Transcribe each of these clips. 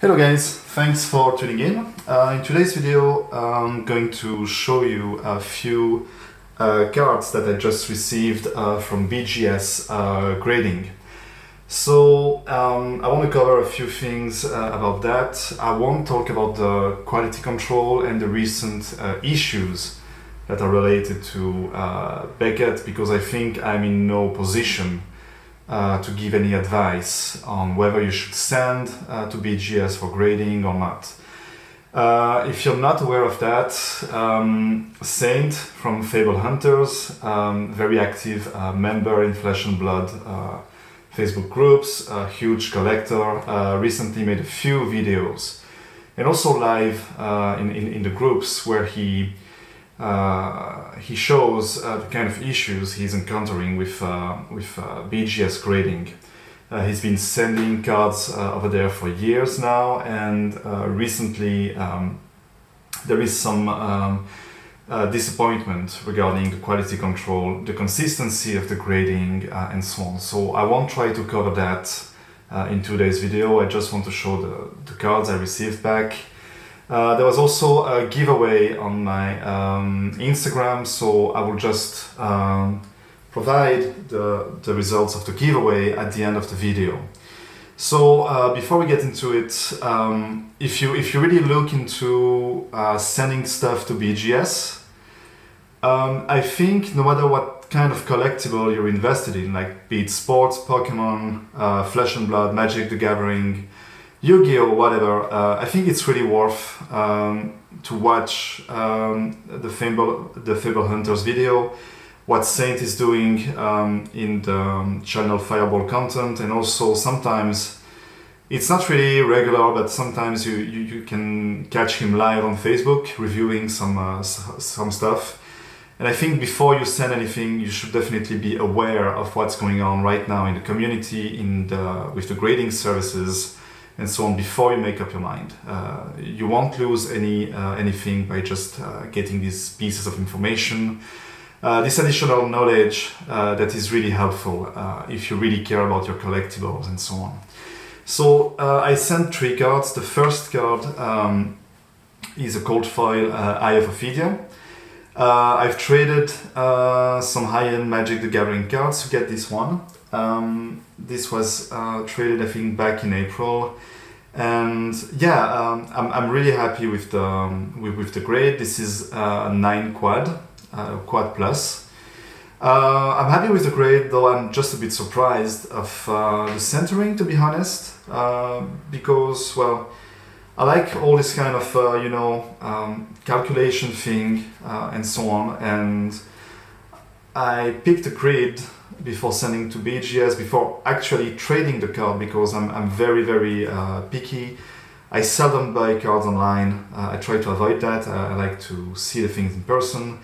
Hello guys, thanks for tuning in. In today's video I'm going to show you a few cards that I just received from BGS Grading. So I want to cover a few things about that. I won't talk about the quality control and the recent issues that are related to Beckett, because I think I'm in no position to give any advice on whether you should send to BGS for grading or not. If you're not aware of that, Saint from FAB Hunters, very active member in Flesh and Blood Facebook groups, a huge collector, recently made a few videos and also live in the groups where he shows the kind of issues he's encountering with BGS grading. He's been sending cards over there for years now, and recently there is some disappointment regarding the quality control, the consistency of the grading, and so on. So I won't try to cover that in today's video. I just want to show the cards I received back. There was also a giveaway on my Instagram, so I will just provide the results of the giveaway at the end of the video. So before we get into it, if you really look into sending stuff to BGS, I think no matter what kind of collectible you're invested in, like be it sports, Pokemon, Flesh and Blood, Magic the Gathering, Yu-Gi-Oh, whatever, I think it's really worth to watch the FAB Hunters video, what Saint is doing in the channel Fireball content, and also sometimes it's not really regular, but sometimes you can catch him live on Facebook reviewing some stuff. And I think before you send anything, you should definitely be aware of what's going on right now in the community, with the grading services, and so on, before you make up your mind. You won't lose anything by just getting these pieces of information. This additional knowledge that is really helpful if you really care about your collectibles and so on. So I sent 3 cards. The first card is a cold foil Eye of Ophidia. I've traded some high-end Magic the Gathering cards to get this one. This was traded, I think, back in April, and yeah, I'm really happy with the grade. This is a 9 quad plus. I'm happy with the grade, though I'm just a bit surprised of the centering, to be honest, because, well, I like all this kind of calculation thing and so on, and I picked a grid before sending to BGS, before actually trading the card, because I'm very, very picky. I seldom buy cards online. I try to avoid that. I like to see the things in person.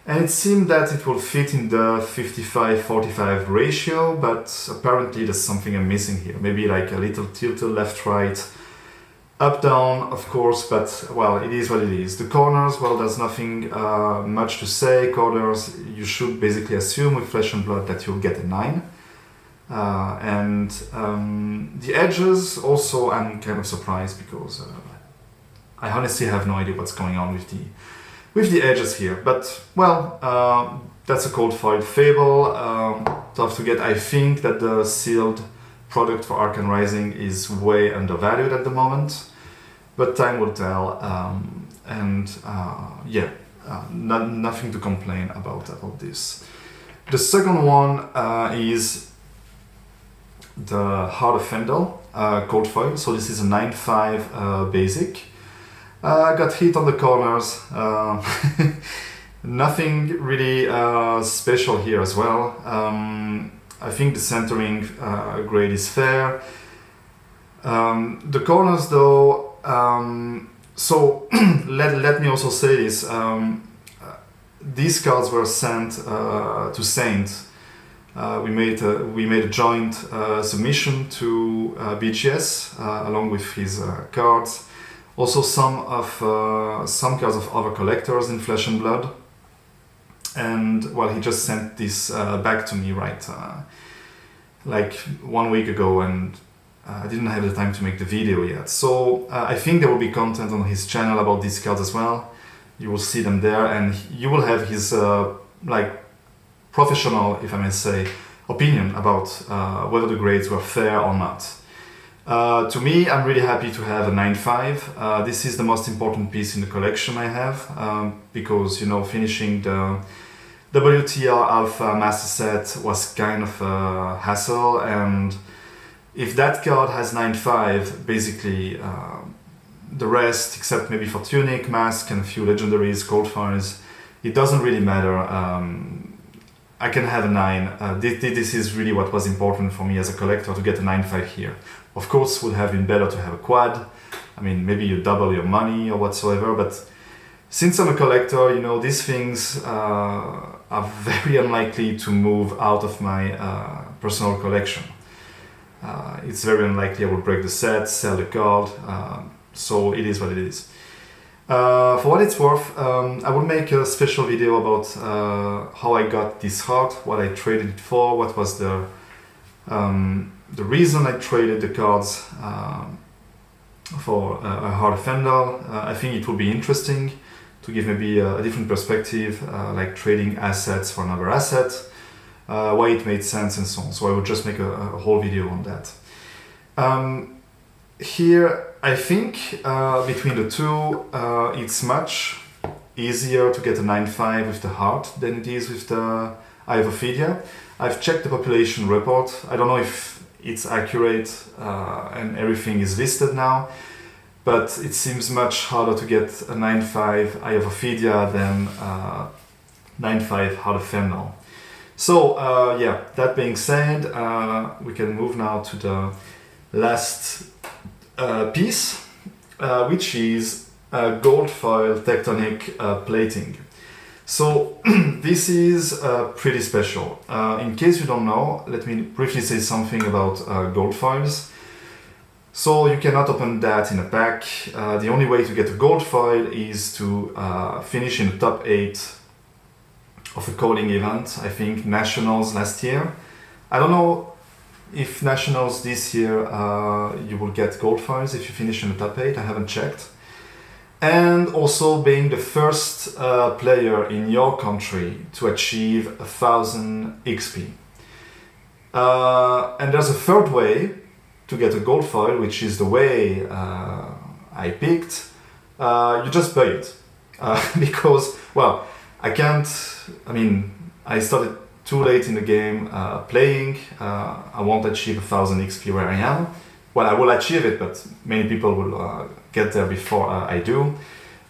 And it seemed that it will fit in the 55-45 ratio, but apparently there's something I'm missing here. Maybe like a little tilted left-right, up-down, of course, but, well, it is what it is. The corners, well, there's nothing much to say. Corners, you should basically assume with Flesh and Blood that you'll get a 9. And the edges, also, I'm kind of surprised, because I honestly have no idea what's going on with the edges here. But, well, that's a cold foil Fable, tough to get. I think that the sealed product for Arcane Rising is way undervalued at the moment, but time will tell. Yeah, nothing to complain about this. The second one is the Heart of Fendel cold foil. So this is a 9.5 basic. Got hit on the corners. Nothing really special here as well. I think the centering grade is fair. The corners, though, so let me also say this. These cards were sent to Saint. We made a joint submission to BGS along with his cards. Also some cards of other collectors in Flesh and Blood. And, well, he just sent this back to me like 1 week ago, and I didn't have the time to make the video yet. So I think there will be content on his channel about these cards as well. You will see them there, and you will have his like professional, if I may say, opinion about whether the grades were fair or not. To me, I'm really happy to have a 9.5. This is the most important piece in the collection I have, because, you know, finishing the WTR Alpha Master Set was kind of a hassle, and if that card has 9.5, basically the rest, except maybe for Tunic, Mask, and a few legendaries, gold foils, it doesn't really matter. I can have a 9. This is really what was important for me as a collector, to get a 9.5 here. Of course, would have been better to have a quad. I mean, maybe you double your money or whatsoever, but since I'm a collector, you know, these things are very unlikely to move out of my personal collection. It's very unlikely I will break the set, sell the card, so it is what it is. For what it's worth, I will make a special video about how I got this heart, what I traded it for, what was the reason I traded the cards for a Heart of Fendel. I think it will be interesting to give maybe a different perspective, like trading assets for another asset, why it made sense and so on. So I will just make a whole video on that. Here, I think between the two, it's much easier to get a 9.5 with the heart than it is with the Eye of Ophidia. I've checked the population report. I don't know if it's accurate and everything is listed now, but it seems much harder to get a 9.5 Eye of Ophidia than 9.5 Heart of Fendel. So yeah, that being said, we can move now to the last piece, which is gold foil tectonic plating. So this is pretty special. In case you don't know, let me briefly say something about gold foils. So you cannot open that in a pack. The only way to get a gold foil is to finish in the top 8 of a coding event. I think Nationals last year. I don't know if Nationals this year you will get gold foils if you finish in the top 8. I haven't checked. And also being the first player in your country to achieve 1000 XP. And there's a third way to get a gold foil, which is the way I picked. You just buy it. Because, well, I started too late in the game playing. I won't achieve 1000 XP where I am. Well, I will achieve it, but many people will get there before I do.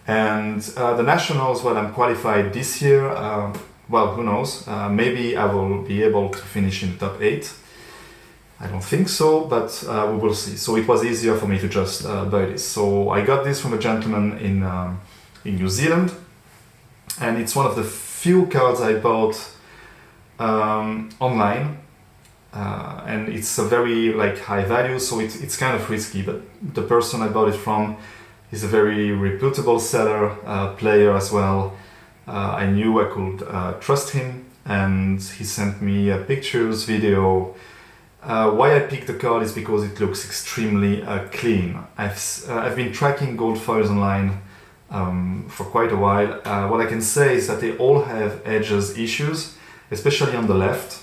And the Nationals, well, I'm qualified this year. Well, who knows? Maybe I will be able to finish in the top 8. I don't think so, but we will see. So it was easier for me to just buy this. So I got this from a gentleman in New Zealand, and it's one of the few cards I bought online. And it's a very high value, so it's kind of risky, but the person I bought it from is a very reputable seller, player as well. I knew I could trust him, and he sent me pictures, video. Why I picked the card is because it looks extremely clean. I've been tracking gold foils online for quite a while. What I can say is that they all have edges issues, especially on the left,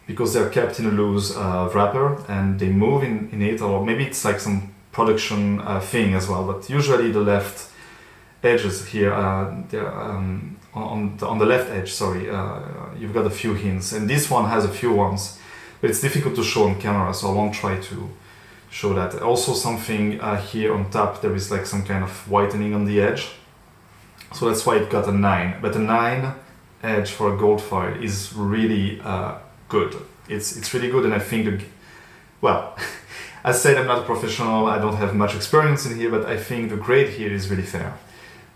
because they're kept in a loose wrapper and they move in it, or maybe it's like some production thing as well, but usually the left edges here, they're, on the left edge, sorry, you've got a few hints, and this one has a few ones, but it's difficult to show on camera, so I won't try to show that. Also something here on top, there is like some kind of whitening on the edge, so that's why it got a 9, but a 9 edge for a gold foil is really good. It's really good, and I think well, as said, I'm not a professional, I don't have much experience in here, but I think the grade here is really fair.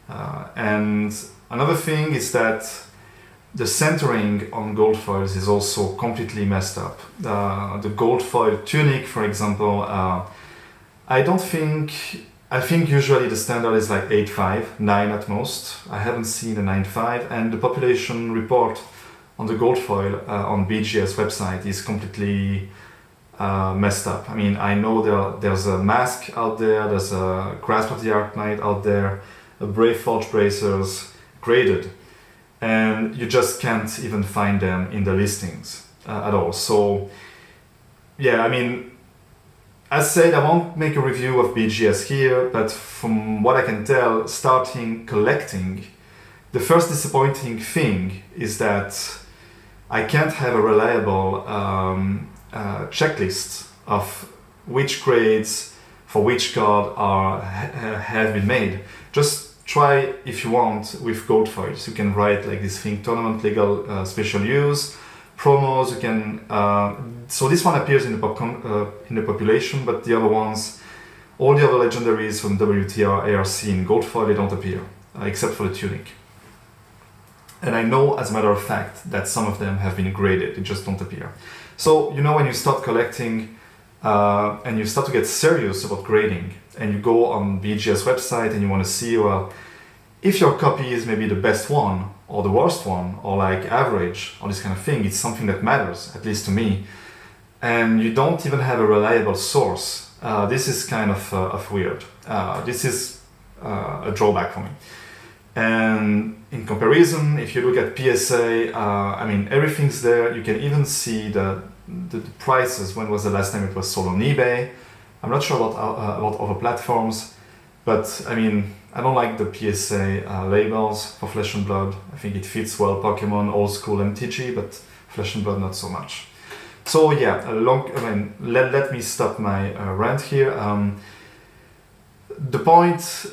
And another thing is that the centering on gold foils is also completely messed up. The gold foil tunic, for example, I think usually the standard is like 8.5, 9 at most. I haven't seen a 9.5, and the population report on the gold foil on BGS website is completely messed up. I mean, I know there's a mask out there, there's a grasp of the Arknight out there, a Brave Forge bracers graded, and you just can't even find them in the listings at all. So yeah, I mean, as said, I won't make a review of BGS here, but from what I can tell, starting collecting, the first disappointing thing is that I can't have a reliable checklist of which grades for which card have been made. Just try, if you want, with gold foils. You can write like this thing: tournament legal special use, promos. You can. So this one appears in the population, but the other ones, all the other legendaries from WTR, ARC, in gold foil, they don't appear, except for the tunic. And I know, as a matter of fact, that some of them have been graded, they just don't appear. So, you know, when you start collecting and you start to get serious about grading, and you go on BGS website and you want to see, well, if your copy is maybe the best one, or the worst one, or like average, or this kind of thing, it's something that matters, at least to me. And you don't even have a reliable source. This is kind of weird. This is a drawback for me. And in comparison, if you look at PSA, I mean, everything's there. You can even see the prices. When was the last time it was sold on eBay? I'm not sure about other platforms, but I mean, I don't like the PSA labels for Flesh and Blood. I think it fits well Pokemon, old school MTG, but Flesh and Blood not so much. So yeah, let me stop my rant here. The point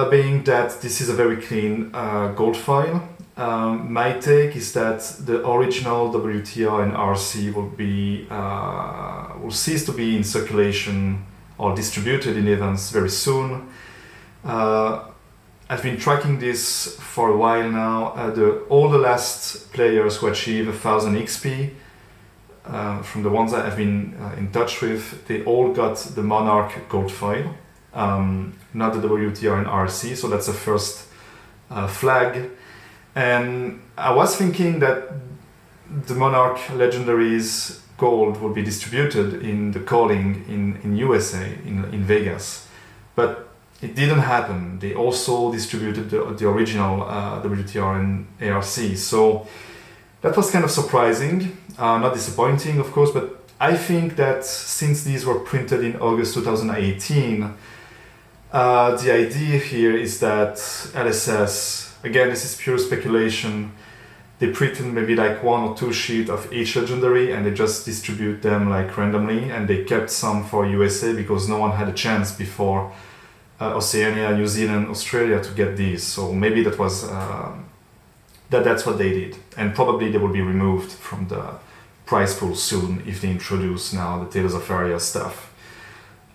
being that this is a very clean gold foil. My take is that the original WTR and RC will cease to be in circulation or distributed in events very soon. I've been tracking this for a while now. All the last players who achieve 1000 XP, from the ones that I've been in touch with, they all got the Monarch gold foil. Not the WTR and RC, so that's the first flag. And I was thinking that the Monarch Legendaries gold would be distributed in the calling in USA, in Vegas, but it didn't happen. They also distributed the original WTR and ARC, so that was kind of surprising, not disappointing of course, but I think that since these were printed in August 2018, the idea here is that LSS, again this is pure speculation, they printed maybe like 1 or 2 sheets of each legendary and they just distribute them like randomly, and they kept some for USA because no one had a chance before Oceania, New Zealand, Australia to get these. So maybe that was that's what they did, and probably they will be removed from the prize pool soon if they introduce now the Tales of Aria stuff.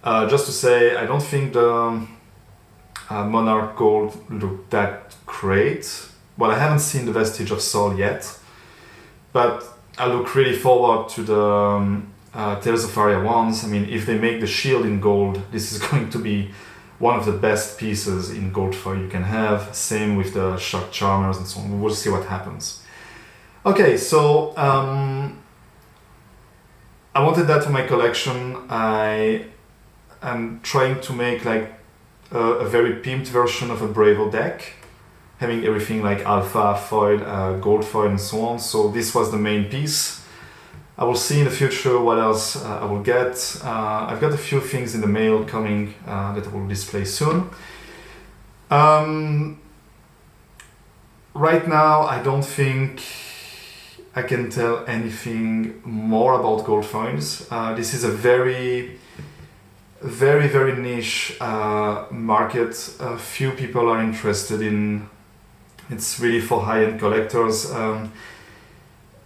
Just to say, I don't think the Monarch Gold looked that great. Well, I haven't seen the Vestige of Sol yet, but I look really forward to the Tales of Aria ones. I mean, if they make the shield in gold, this is going to be one of the best pieces in gold foil you can have. Same with the Shock Charmers and so on. We'll see what happens. Okay, so I wanted that for my collection. I am trying to make like a very pimped version of a Bravo deck, having everything like alpha foil, gold foil and so on. So this was the main piece. I will see in the future what else I will get. I've got a few things in the mail coming that I will display soon. Right now I don't think I can tell anything more about gold foils. This is a very niche market. Few people are interested in. It's really for high-end collectors.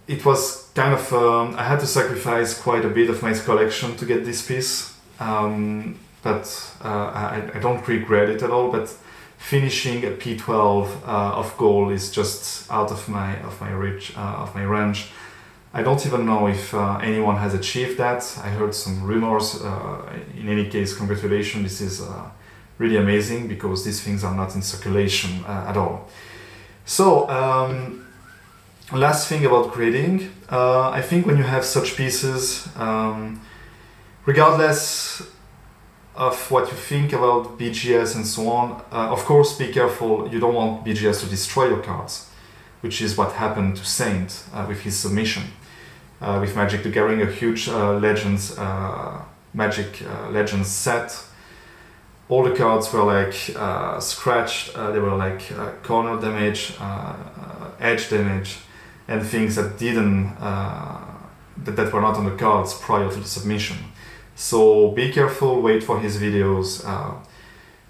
It was kind of I had to sacrifice quite a bit of my collection to get this piece, but I don't regret it at all. But finishing a P12 of gold is just out of my reach, of my range. I don't even know if anyone has achieved that. I heard some rumors. In any case, congratulations. This is really amazing because these things are not in circulation at all. So, last thing about grading. I think when you have such pieces, Regardless of what you think about BGS and so on, of course be careful, you don't want BGS to destroy your cards, which is what happened to Saint with his submission. With Magic the Gathering, a huge Magic Legends set. All the cards were like scratched, they were like corner damage, edge damage, and things that didn't, that were not on the cards prior to the submission. So be careful, wait for his videos,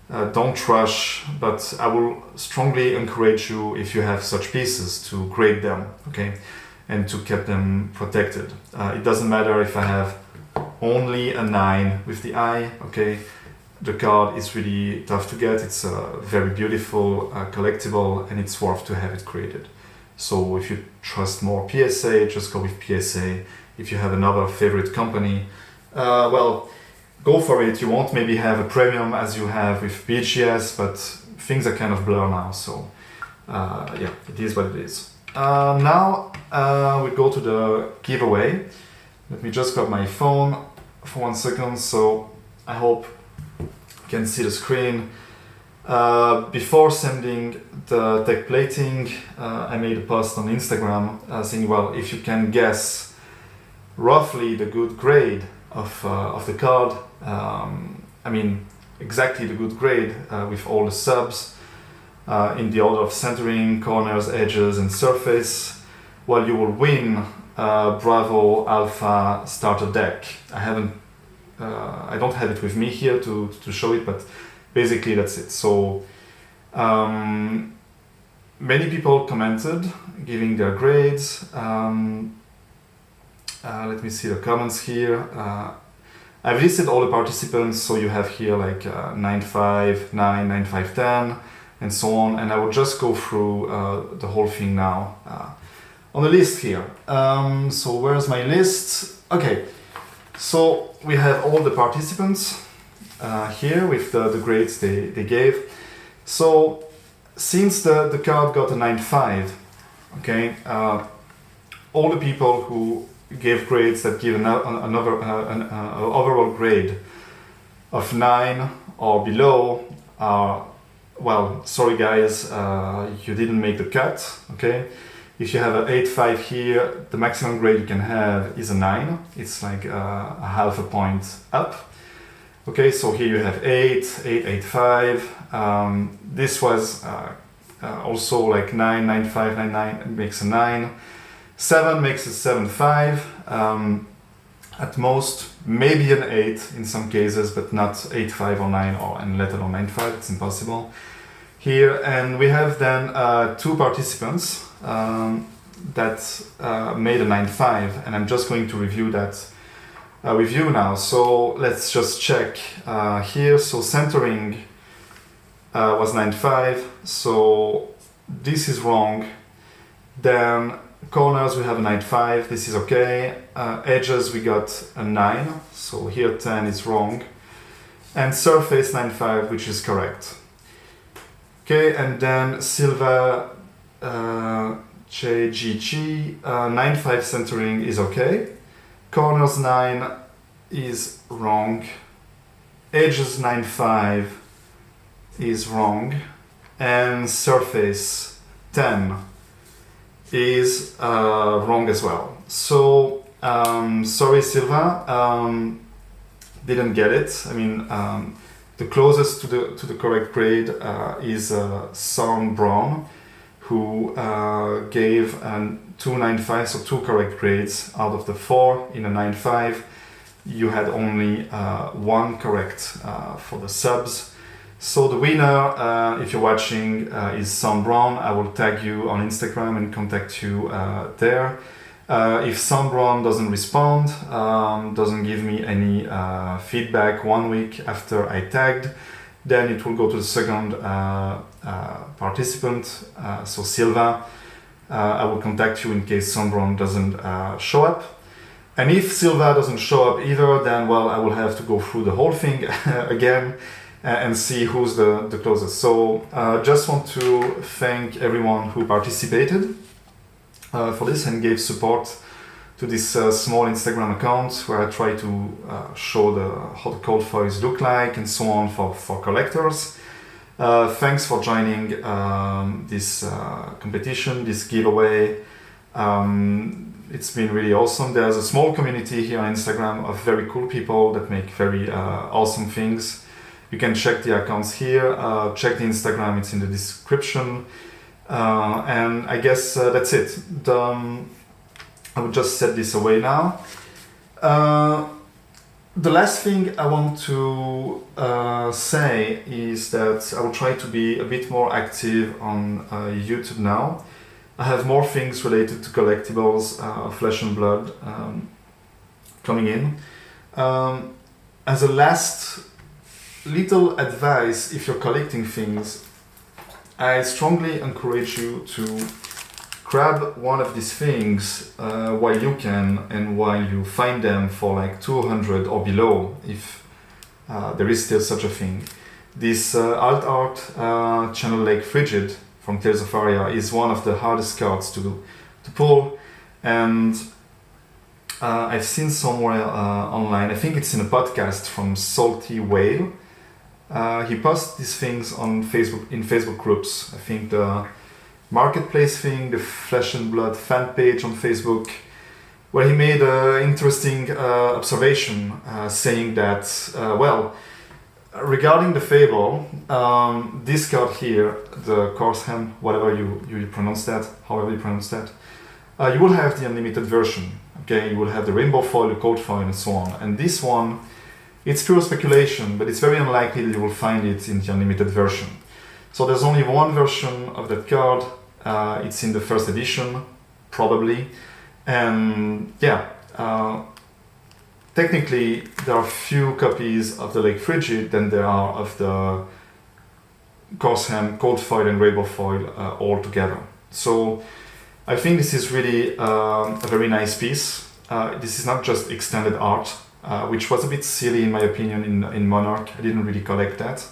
don't rush, but I will strongly encourage you, if you have such pieces, to grade them, okay, and to keep them protected. It doesn't matter if I have only a 9 with the eye, okay, the card is really tough to get, it's a very beautiful collectible, and it's worth to have it graded. So if you trust more PSA, just go with PSA. If you have another favorite company, well, go for it. You won't maybe have a premium as you have with BGS, but things are kind of blur now, so yeah, it is what it is. Now we go to the giveaway. Let me just grab my phone for 1 second, so I hope you can see the screen. Before sending the deck plating, I made a post on Instagram saying, well, if you can guess roughly the good grade of the card, I mean exactly the good grade with all the subs in the order of centering, corners, edges and surface, well, you will win Bravo Alpha starter deck. I don't have it with me here to show it, but basically that's it. So many people commented giving their grades. Let me see the comments here. I've listed all the participants, so you have here like 9.5, 9, 9.5, 10, and so on, and I will just go through the whole thing now on the list here. So where's my list? Okay, so we have all the participants here with the grades they gave. So since the card got a 9.5, okay, all the people who gave grades that give an overall grade of 9 or below are, well, sorry guys, you didn't make the cut, okay? If you have an 8.5 here, the maximum grade you can have is a 9. It's like a half a point up. Okay, so here you have 8, 8, 8.5. This was also like 9, 9.5, 9, 9, it makes a 9. 7 makes a 7.5, at most maybe an 8 in some cases, but not 8.5 or 9 and let alone 9.5, it's impossible here. And we have then 2 participants that made a 9.5, and I'm just going to review that with you now. So let's just check here. So centering was 9.5, so this is wrong. Then corners we have a 9.5, this is okay. Edges we got a 9, so here 10 is wrong. And surface 9.5, which is correct. Okay, and then Silva JGG, 9.5 centering is okay. Corners 9 is wrong. Edges 9.5 is wrong. And surface 10 is wrong as well. So sorry Silva, didn't get it. I mean, the closest to the correct grade is Son Brown, who gave 2.95, so 2 correct grades out of the 4 in a 9.5. You had only 1 correct for the subs. So the winner, if you're watching, is Sam Brown. I will tag you on Instagram and contact you there. If Sam Brown doesn't respond, doesn't give me any feedback 1 week after I tagged, then it will go to the second participant, so Silva. I will contact you in case Sam Brown doesn't show up. And if Silva doesn't show up either, then well, I will have to go through the whole thing again and see who's the closest. So just want to thank everyone who participated for this and gave support to this small Instagram account where I try to show how the cold foils look like and so on for collectors. Thanks for joining this competition, this giveaway. It's been really awesome. There's a small community here on Instagram of very cool people that make very awesome things. You can check the accounts here, check the Instagram, it's in the description. And I guess that's it. I would just set this away now. The last thing I want to say is that I will try to be a bit more active on YouTube now. I have more things related to collectibles, flesh and blood coming in. As a last little advice, if you're collecting things, I strongly encourage you to grab one of these things while you can and while you find them for like 200 or below, if there is still such a thing. This Alt Art Channel Lake Frigid from Tales of Aria is one of the hardest cards to pull, and I've seen somewhere online, I think it's in a podcast from Salty Whale. He posts these things on Facebook, in Facebook groups. I think the Marketplace thing, the Flesh and Blood fan page on Facebook, where he made an interesting observation, saying that, well, regarding the Fable, this card here, the Coarse Hem, whatever you pronounce that, however you pronounce that, you will have the unlimited version. Okay, you will have the rainbow foil, the cold foil, and so on. And this one, it's pure speculation, but it's very unlikely that you will find it in the unlimited version. So there's only one version of that card. It's in the first edition, probably. And yeah, technically there are few copies of the Lake Frigid than there are of the Coarse Hem, cold foil, and rainbow foil all together. So I think this is really a very nice piece. This is not just extended art, which was a bit silly in my opinion in Monarch. I didn't really collect that.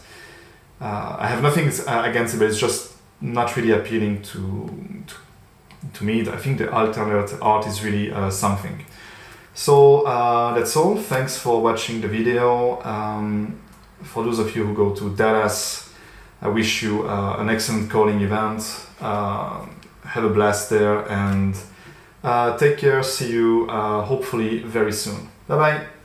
I have nothing against it, but it's just not really appealing to me. I think the alternate art is really something. So that's all. Thanks for watching the video. For those of you who go to Dallas, I wish you an excellent calling event. Have a blast there and take care. See you hopefully very soon. Bye bye.